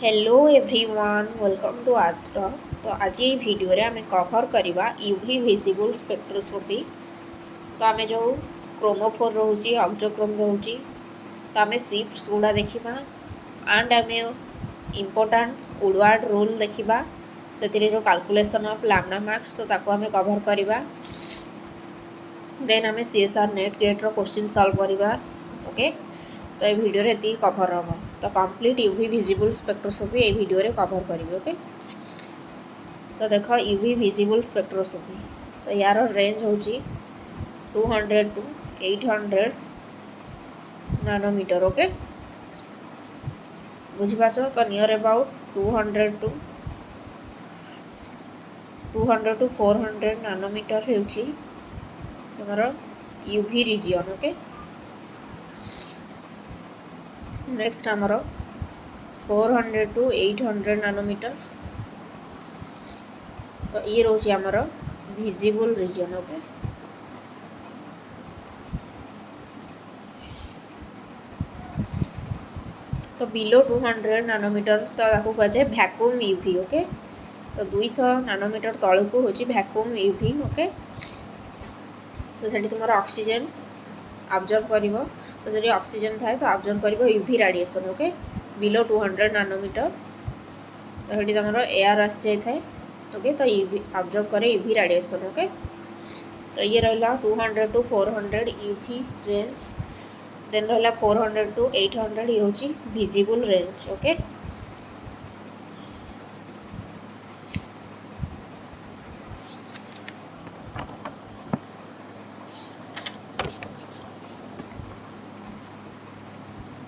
Hello everyone welcome to आज talk. तो आज ये वीडियो रे आमे कवर करवा यूवी विजिबल स्पेक्ट्रोस्कोपी। तो आमे जो क्रोमोफोर रोची ऑक्टोक्रोम रोची तो आमे शिफ्ट्स गुड़ा देखा एंड आमे इम्पोर्टेंट वुडवार्ड रूल देखा से जो कैलकुलेशन ऑफ लैम्डा मैक्स तो ताको आमे कवर करवा। देन आमे सीएसआर नेट गेट रो क्वेश्चन सॉल्व करवा। ओके तो ये वीडियो रे एती कवर हम तो कंप्लीट यूवी विजिबल स्पेक्ट्रोस्कोपी ये वीडियो रे कवर करेंगे। ओके तो देख यूवी विजिबल स्पेक्ट्रोस्कोपी तो यार रेंज हूँ 200 टू 800 नैनोमीटर। ओके बुझीपार तो नियर अबाउट 200 टू 400 नैनोमीटर होची तुमर यूवी रिजियन। ओके नेक्स्ट आमर 400 टू 800 नैनोमीटर तो ये रोचे आमर विजिबल रिजन। ओके तो बिलो 200 नैनोमीटर तो ताको कहे वैक्यूम यूवी। ओके तो 200 नैनोमीटर तल को हूँ वैक्यूम यूवी। ओके तो सेठी तुम ऑक्सीजन अब्जर्व कर तो जो ऑक्सीजन थाए तो अब्जर्व कर UV radiation. Okay below 200 nanometre तो ये तुम एयर आस जाए। ओके तो यूवी अब्जर्व करे यूवी रेडिएशन। ओके तो ये रहा 200 टू 400 यूवी रेंज। देन रहा 400 टू 800 ये हूँ विजिबल रेंज। ओके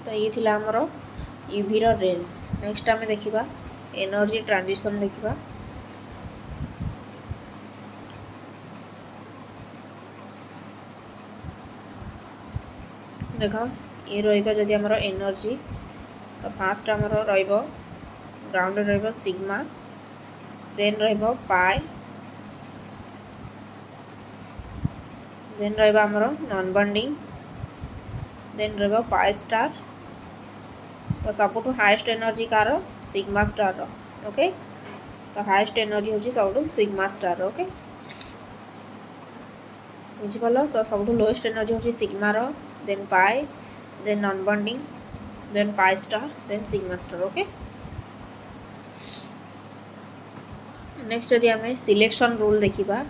तो ये थिला हमर यूवी रो रेंज। नेक्स्ट आमे देखिबा एनर्जी ट्रांजिशन देखिबा। देखो ये रहिबा जदि हमर एनर्जी तो फास्ट हमर रहिबो ग्राउंड रहिबो सिग्मा देन रहिबो पाई देन रहिबा हमर नॉन बॉन्डिंग देन रहिबो पाई स्टार तो सब हाईएस्ट एनर्जी कार सिग्मा स्टार। ओके तो हाईएस्ट एनर्जी हूँ सब सिग्मा स्टार। ओके बुझीपाल तो सब लोएस्ट एनर्जी हूँ sigma then pi then non bonding then pi star then sigma star. Okay next जदि आमे सिलेक्शन रूल देखिबा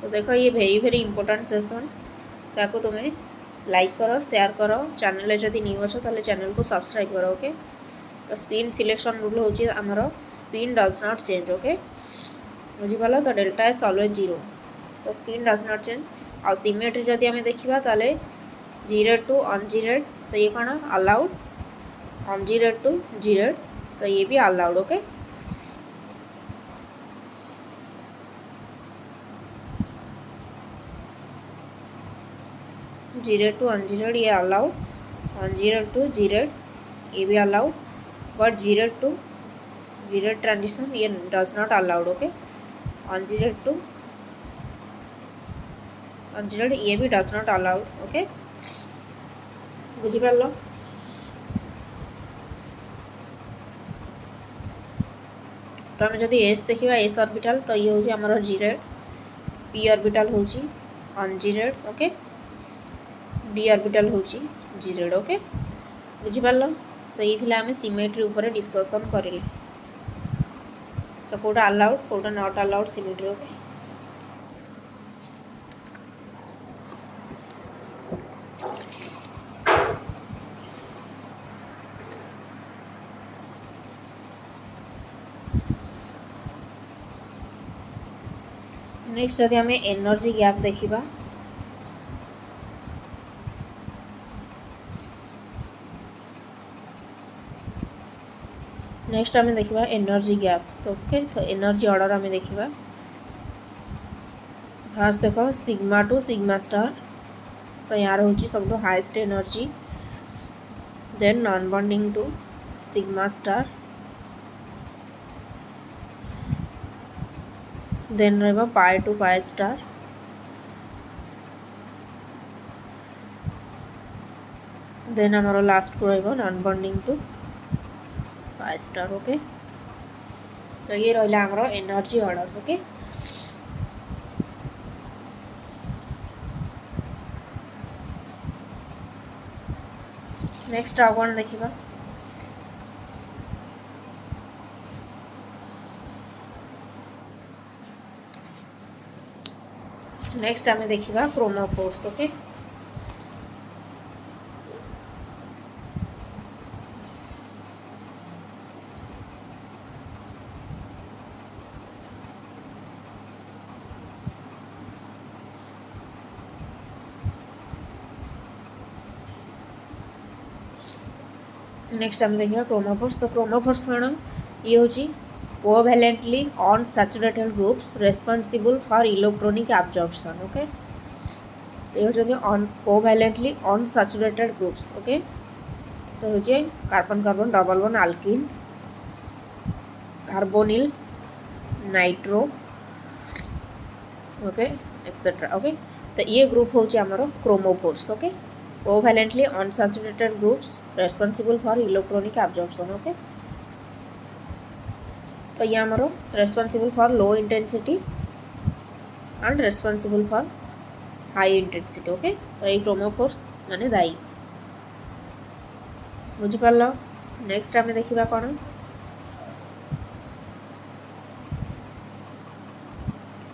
तो देखो ये वेरी इंपोर्टेंट सेशन ताको तुम्हें लाइक करो शेयर करो चैनल जदि न्यू अच्छो ताले चैनल को सब्सक्राइब करो। ओके तो स्पिन सिलेक्शन रूल हूँ आमर spin does not change. Okay बुझीपाल तो डेल्टा इज ऑलवेज 0 तो स्पिन डज नॉट चेंज आ सिमेट्री जदि आमे देखिबा ताले 0 टू अनजीरेड तो ये कौन अलाउड अनजीरेड टू जीरेड तो ये भी अलाउड। ओके 0 टू अनजीरेड ये अलाउड अनजीरेड टू जीरेड ये भी allowed but 0 to gerade transition ये does not allowed. Okay ungerade to ungerade ये भी डज नॉट अलाउड। ओके बुझीपार तो आम जब एस देखा एस ऑर्बिटल तो ये हूँ आमर जीरेड पी ऑर्बिटल हूँ अनजीरेड। ओके डी ऑर्बिटल हूँ जीरेड। ओके बुझीपार तो ये आम सिमेट्री उपर डिस्कसन करें तो कौटा अलाउड कौटा not allowed symmetry. Okay next जदि आम एनर्जी गैप देखा नेक्स्ट आम देखा एनर्जी गैप तो ओके तो एनर्जी ऑर्डर आम देखा फास्ट देख सिग्मा टू सिग्मा स्टार तो यार हूँ सब highest energy then non bonding to sigma star then रहा pi to pi star then आमर लास्ट को रहिबो non bonding to 5 star. Okay, तो ये रहा आमर एनर्जी ऑर्डर। ओके, नेक्स्ट आउ कौन देखिबा, नेक्स्ट आमे देखिबा क्रोमोफोर्स। ओके, नेक्स्ट आम देखिए क्रोमोफोर्स। तो क्रोमोफोर्स कौन, ये हूँ covalently unsaturated groups responsible for electronic absorption. Okay, ये हूँ कोवैलेंटली अनसैचुरेटेड ग्रुप्स। ओके, तो हूँ carbon carbon double one alkene, carbonyl, nitro, okay etcetera. Okay, तो ये ग्रुप हूँ आमर chromophores. Okay, covalently unsaturated groups responsible for electronic absorption. Okay, तो ये आमर responsible for low intensity and responsible for high intensity. Okay, तो ये chromophores माने दायी, बुझिपार। नेक्स्ट आम देखा कौन,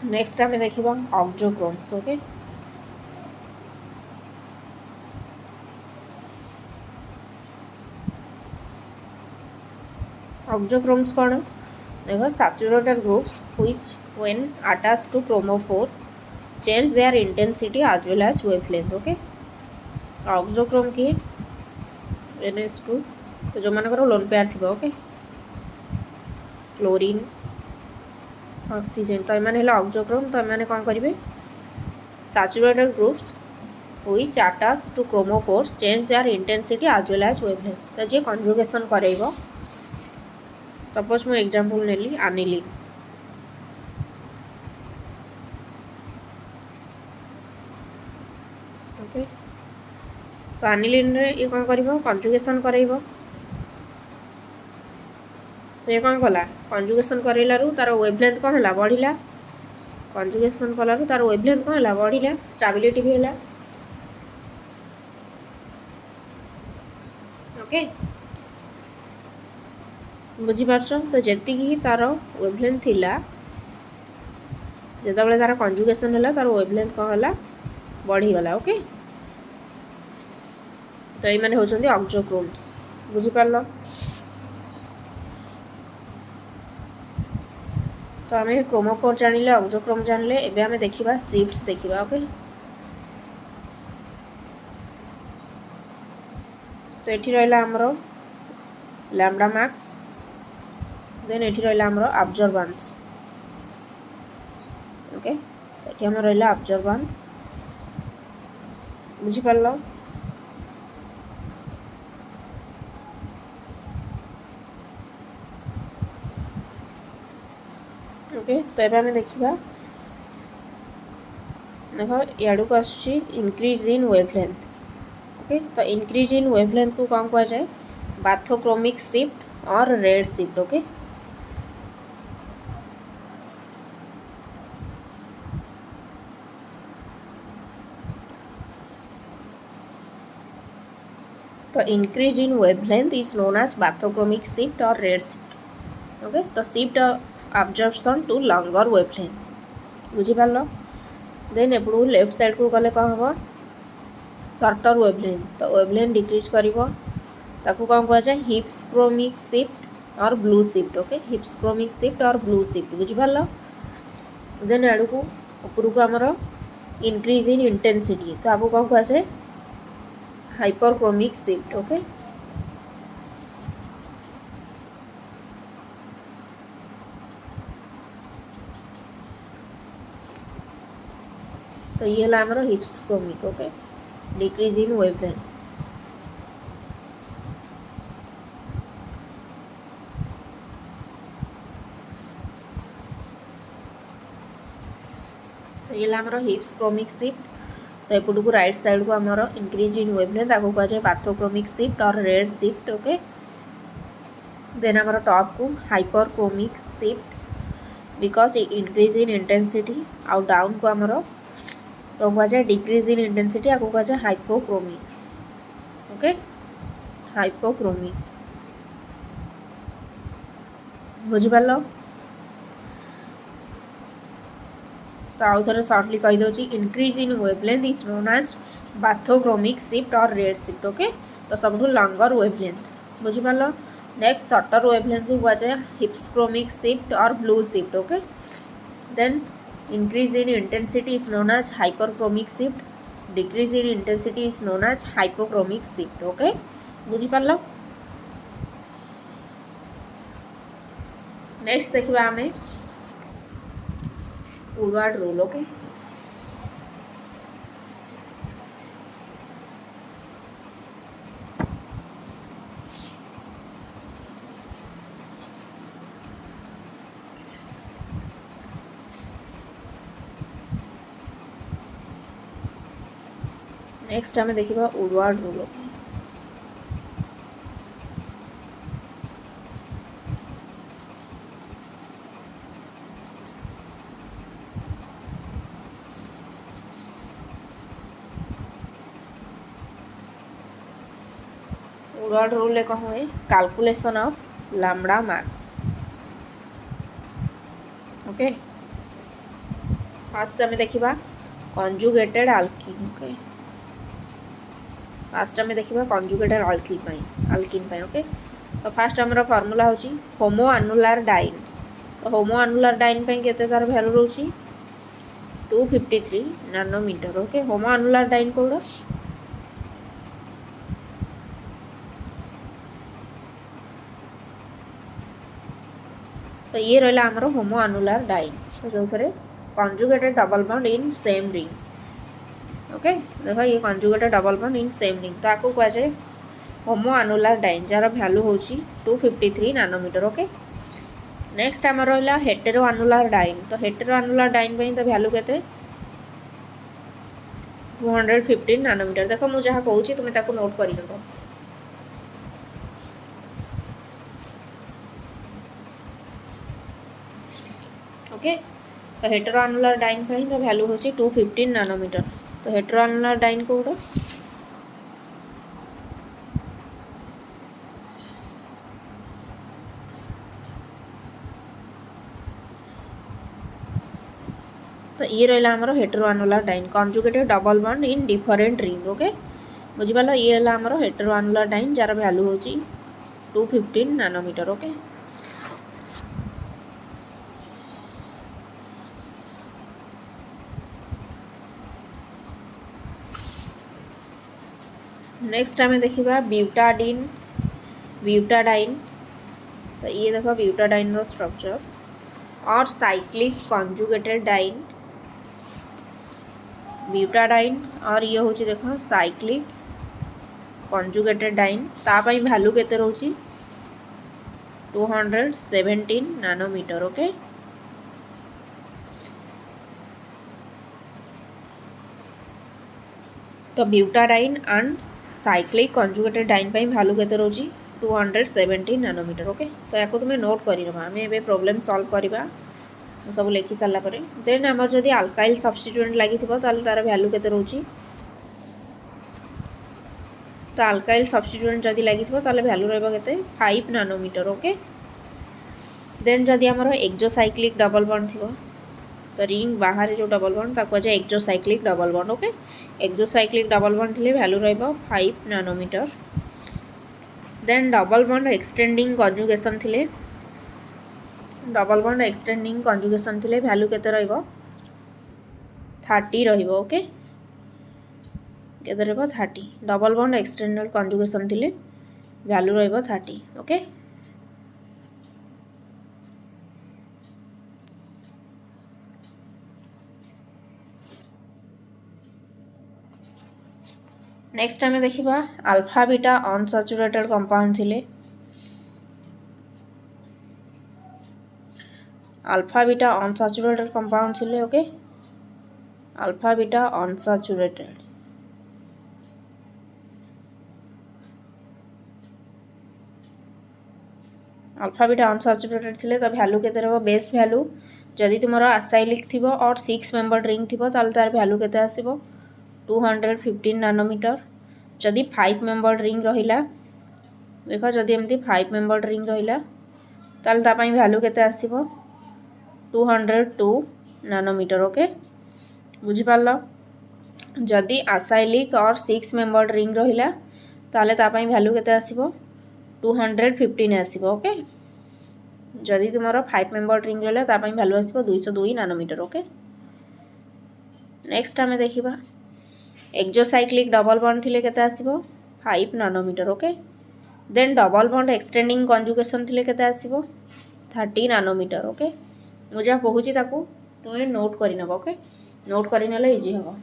नेक्स्ट आम देखा ऑक्सोक्रोम्स। ओके, ऑक्सोक्रोम्स कौन, देखो saturated groups which when attached to chromophore change their intensity as well as wavelength. Okay, auxochrome की NH2, तो जो मानकर लोन पेयर थी। ओके, क्लोरीन ऑक्सीजन, तो ये ऑक्सोक्रोम। तो ये कौन करेंगे, saturated groups which attach to chromophores change their intensity as well as wavelength. तो जे कंजुगेशन करेइबो, सपोज मु एग्जांपल नेली एनिलीन। ओके, तो एनिलीन रे ये कौन करिवो, कंजुगेशन करेइबो। तो ये कौन कला, कंजुगेशन करैलारु तार वेवलेंथ कौन होला, बढ़िला। कंजुगेशन कलारु तार वेवलेंथ कौन होला, बढ़िला, स्टेबिलिटी भी होला। ओके, बुझिपारछ। तो जेतिकी तार वेवलेंथ थिला, जेतेबेले तार कंजुगेशन होला तार वेवलेंथ कौन होला, बढ़ीगला। ओके, तो ये होचंदी ऑक्सोक्रोम्स, बुझिपारल। तो आम क्रोमोफोर जानिले, ऑक्सोक्रोम जानिले, एबे आमे देखिबा शिफ्ट्स देखिबा। ओके, तो एठी रहला हमरो लैम्डा मैक्स, देन एठी रहला हमरो ऑब्जर्वेंस। ओके, एठी हमर रहला ऑब्जर्वेंस, बुझि पारलो। ओके, तो एबे आमे देखिबा, देखो याडू को आसुची इंक्रीज इन वेवलेंथ। ओके, तो इंक्रीज इन वेवलेंथ को कौन कहा जाए, बाथोक्रोमिक शिफ्ट और रेड शिफ्ट। ओके, तो increase in wavelength is known as bathochromic shift और रेड शिफ्ट। ओके, तो shift absorption to longer wavelength, बुझी पारलो। देन एपड़ू लेफ्ट साइड को गले कौन हम, सर्टर वेवलेंथ। तो वेवलेंथ डिक्रीज करिवो, ताकू कौन कहा जाए, हिप्सक्रोमिक शिफ्ट और blue shift. Okay, hypsochromic shift और ब्लू शिफ्ट, बुझी पारलो। देन आड़ू को ऊपर को आमर इंक्रीज इन इंटेंसिटी, तो आगु कौन कहा जाए, हाइपरक्रोमिक शिफ्ट। ओके, तो ये है आमर hypsochromic. Okay, decrease in wavelength. तो ये आमर हिप्सक्रोमिक शिफ्ट तो एपट को राइट साइड को आमर इंक्रीज इन वेवलेंथ आपको कहुए पार्थोक्रोमिक शिफ्ट और रेड शिफ्ट। ओके देन आमर टॉप को hyperchromic shift because it increase in intensity आउ डाउन को आमर कहुए डिक्रीज इन इंटेंसिटी आपको कहुए हाइपोक्रोमिक। ओके हाइपोक्रोमिक बुझिपार। तो आउ थे सर्टली कहीदे increase in wavelength is known as bathochromic shift और रेड शिफ्ट। ओके तो सब लंगर वेवलेंथ बुझिपार। नेक्स्ट सर्टर वेवलेंथ को कहुए हिप्सक्रोमिक शिफ्ट और blue shift. Okay then increase in intensity is known as hyperchromic shift decrease in intensity is known as hypochromic shift. Okay बुझिपार। Next देखा आम Woodward rule. Okay next आम देखा Woodward rule. Woodward rule कौन हुए calculation of lambda max. Okay fast आम देखा conjugated आल्किन। Okay fast आम देखा कंजुगेटेड आल्किन। ओके तो फास्ट आमर फॉर्मूला होची होमो अनुलार डाइन। तो होमो अनुलार डाइन केते तार वैल्यू रोची 253 नैनोमीटर। ओके होमो अनुलार डाइन कोड़ा तो ये रहा आमर होमो अनुलार डाइन। तो जो थे conjugated double bond in same ring. Okay देखो ये conjugated double bond in same ring तो आपको कहुए होमो अनुलार डाइन जार भैल्यू हूँ 253 नैनोमीटर। ओके नेक्स्ट आम रहा हेटेरो अनुलार डाइन। तो हेटेरो अनुलार डाइन तो भैल्यू के 215 नैनोमीटर। देख मुझे जहाँ कहूँ तुम्हें नोट कर ओके तो हेटेरो अनुलार डाइन तो भैल्यू हूँ 215 नैनोमीटर। तो हेटेरो अनुलार डाइन कोड़ा तो ये रहा आमर hetero annular diene conjugated double bond in different ring. Okay बुझिपार ये है आमर हेटेरो अनुलार डाइन जार भैल्यू हूँ 215 नैनोमीटर। ओके नेक्स्ट आम देखा ब्यूटाडाइन। तो ये देख ब्यूटाडाइन स्ट्रक्चर और साइक्लिक कंजुगेटेड डाइन ब्यूटाडाइन और ये हूँ देख साइक्लिक कंजुगेटेड डाइन तापाई भैल्यू केते रोची 217 नैनोमीटर। ओके तो butadiene and cyclic conjugated diene value केते रोची 217 नैनोमीटर। ओके तो या तुम्हें नोट करवा आम ए प्रॉब्लम सॉल्व करवा सब लिखि सारापर देन आम जदि अल्काइल सब्स्टिट्यूएंट लगी तार भैल्यू केते रोची तो अल्काइल सब्स्टिट्यूएंट जदि लगी भैल्यू रहा 5 नैनोमीटर। ओके देन जदि आमर एक्जोसाइक्लिक डबल बॉन्ड थी तो रिंग बाहर जो डबल बॉन्ड ताको कहुए exocyclic double bond. Okay exocyclic double bond थी भैल्यू रहा 5 nanometre. Then double bond extending conjugation थिले डबल बॉन्ड एक्सटेंडिंग कंजुगेशन थिले भैल्यू केते रहिबो 30 रहिबो। ओके केते रहिबो 30 डबल बॉन्ड एक्सटेंडेड कंजुगेशन थिले भैल्यू रहिबो 30। ओके नेक्स्ट आम देखा अल्फा बीटा अनसैचुरेटेड कंपाउंड थिले अल्फा बीटा अनसैचुरेटेड कंपाउंड थिले। Okay alpha beta unsaturated alpha beta unsaturated थिले तो वैल्यू केते रहबो बेस वैल्यू जदि तुमर एसाइलिक थिबो और 6 मेंबर रिंग थिबो ताल तार वैल्यू केते आसीबो 215 नैनोमीटर जदि 5 मेंबर रिंग रहिला देख जदि एमती 5 मेंबर रिंग रहिला ताल ता पई वैल्यू केते आसीबो 202 नैनोमीटर ओके बुझी पारलो जदि एसाइलिक और 6 मेंबर रिंग रहिला ताले ता पई वैल्यू केते आसीबो 215 आसीबो ओके जदि तुमरो 5 मेंबर रिंग रहिला ता पई वैल्यू आसीबो 202 नैनोमीटर ओके नेक्स्ट हमें देखिबा एक्सोसाइक्लिक डबल बॉन्ड थिले केते आसीबो 5 nanometre okay then double bond extending conjugation थिले केते आसीबो 30 नैनोमीटर ओके मुझे कहूची ताकू तुमे नोट करि नबो ओके नोट करि नले इजी हो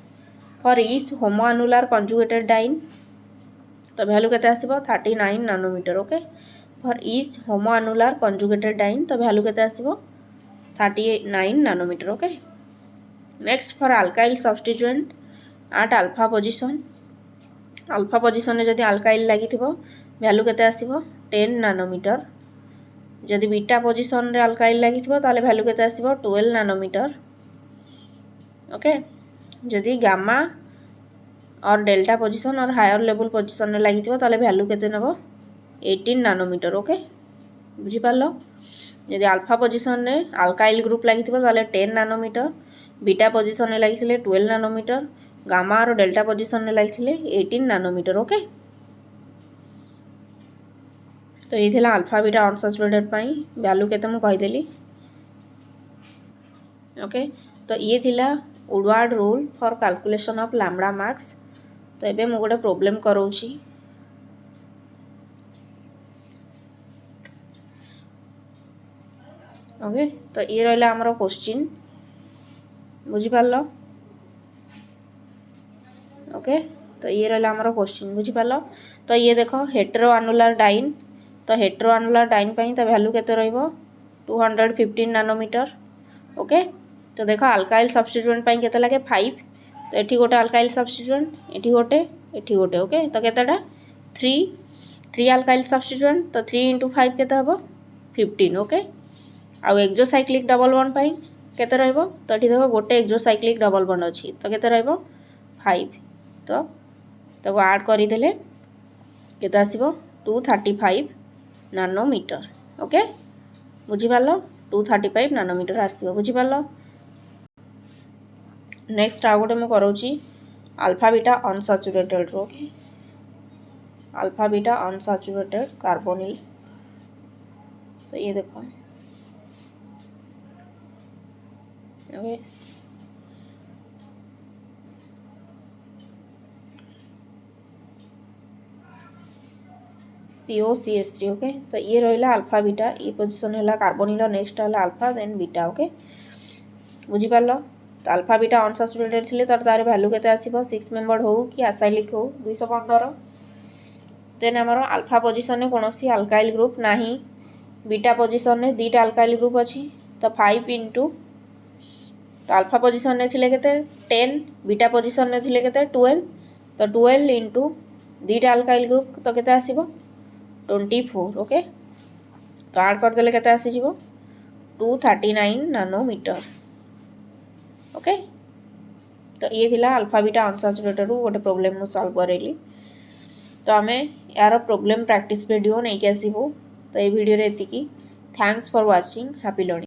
for each homoannular conjugated diene तो वैल्यू केते आसीबो 39 nanometre okay for each homoannular conjugated diene तो वैल्यू केते आसीबो 39 nanometre okay next for alkyl substituent at alpha position रे जदि अल्काइल लागि थिबो वैल्यू केते आसीबो 10 नैनोमीटर जदि बीटा पोजिशन रे अल्काइल लागि थिबो ताले वैल्यू केते आसीबो 12 नैनोमीटर ओके जदि गामा और डेल्टा पोजिशन और हायर लेवल पोजिशन रे लागि थिबो ताले वैल्यू केते नबो 18 नैनोमीटर ओके बुझी पारलो जदि अल्फा पोजिशन रे अल्काइल ग्रुप लागि थिबो ताले 10 नैनोमीटर बीटा पोजिशन रे लागि थिले 12 नैनोमीटर गामा और डेल्टा पोजिशन रे लागि थिले 18 नैनोमीटर ओके तो ये थिला अल्फा बीटा अनसैचुरेटेड पई वैल्यू केते मु कहि देली ओके तो ये थिला Woodward rule for calculation of lambda max तो एबे मु गोटे प्रॉब्लम करोची ओके तो ये रहला हमरो क्वेश्चन बुझी पारलो ओके तो ये रहला हमरो क्वेश्चन बुझी पारलो तो ये देखो हेटेरो अनुलर डाइन तो हेटेरो अनुलर डाइन पई तो वैल्यू केते रहइबो 215 नैनोमीटर ओके तो देखो अल्काइल सब्स्टिट्यूएंट पई केते लागे 5 तो एठी गोटे अल्काइल सब्स्टिट्यूएंट एठी गोटे ओके तो केतेटा 3 अल्काइल सब्स्टिट्यूएंट तो 3 × 5 केते हबो 15 ओके आ एक्सोसाइक्लिक डबल बॉन्ड पई केते रहइबो तो एठी देखो गोटे एक्सोसाइक्लिक डबल बॉन्ड अछि तो केते रहइबो 5 तो ताको ऐड करि देले केते आसीबो 235 नैनोमीटर ओके बुझी पारलो 235 नैनोमीटर आसीबो बुझी पारलो नेक्स्ट आ गोटे मु करोची alpha beta unsaturated okay alpha beta unsaturated carbonyl तो ये देखो ओके COCH3 ओके तो ये रहिला अल्फा बीटा ये पोजीशन हैला कार्बोनिल नेक्स्ट हैला अल्फा देन बीटा ओके बुझी पारलो तो अल्फा बीटा अनसैचुरेटेड थिले तार वैल्यू केते आसीबो 6 मेंबर हो कि एसाइलिक हो 215 देन हमरो अल्फा पोजीशन ने कोनोसी अल्काइल ग्रुप नाही बीटा पोजीशन ने दीटा अल्काइल ग्रुप अछि तो 5 * तो अल्फा पोजीशन ने थिले केते 10 बीटा पोजीशन ने थिले केते 12 तो 12 * दीटा अल्काइल ग्रुप तो केते आसीबो 24 ओके तो ऐड कर देले केते आसी जीवो 239 नैनोमीटर ओके तो ये थिला अल्फा बीटा अनसैचुरेटेड गोटे प्रॉब्लम मु सॉल्व करेली तो आमे यार प्रॉब्लम प्रैक्टिस वीडियो नहीं के आसीबो तो ये वीडियो रे एतिकी thanks for watching happy learning.